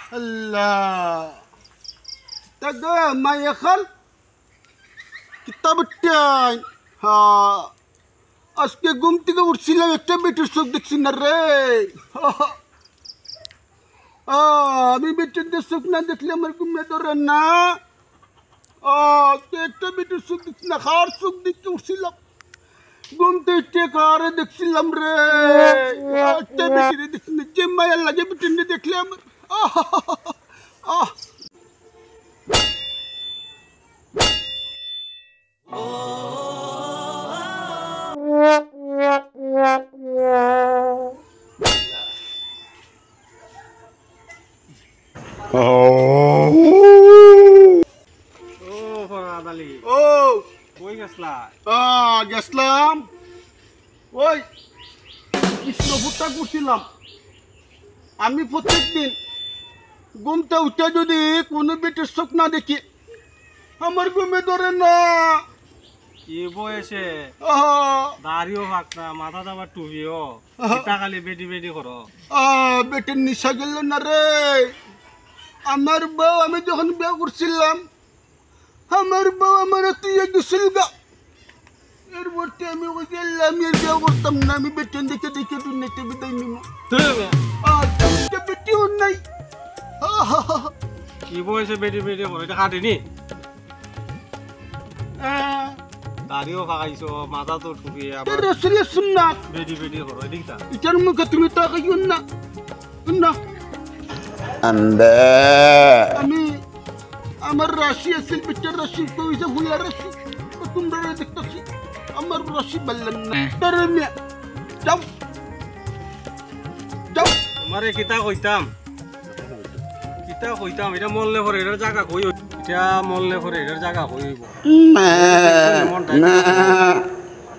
আল্লাহ তাগো মাই এখন কিতাবটাই হ্যাঁ আজকে ঘুম থেকে উঠছিলাম একটা বেটির চোখ দেখছি না রে আমি বেটির চোখ না দেখলে আমার ঘুমে ধরে না একটা বেটির চোখ দেখছি না খাওয়ার চোখ দেখতে উঠছিলাম ঘুম থেকে কারে দেখছিলাম রে একটা বেটিরে দেখছি না যে মায়া লাগে বেটিনে দেখলে আমার গেছিলাম ওই কৃষ্ণপুরটা করছিলাম আমি প্রত্যেকদিন ঘুমটা উঠে যদি কোনো বেটির চোখ না দেখি আমার ঘুমে ধরে না কি বয়সে দাড়িও ফাঁক না মাথা দাবার টুপিও এটা খালি বেটি বেটি করো বেটির নিশা গেল না রে আমার বউ আমি যখন বিয়ে করছিলাম আমার বউ আমার তুই গেছিল গা এর মধ্যে আমি ওই গেলাম এর বিয়ে করতাম না আমি বেটি দেখে দেখে দুনিয়াতে বিদায় নিব বেটিও নাই কি বয়সে বেটি বেটি করো এটা কাটেনি দাড়িও ফাঁকাইছো মাথা তো টুপি আবার রাসূলের সুন্নাত বেটি বেটি করো এদিকটা এটার মুখে তুমি তাকাইও না না আমি আমার রাশি আছে পিটার রাশি কইছে হুলা রাশি তোমরা দেখতেছি আমার রাশি বললেন না তরমিয়া যাও যাও তোমারে কিতা কইতাম এটা মললে পরে এটার জায়গা কই এটা মললে পরে এটার জায়গা কইব না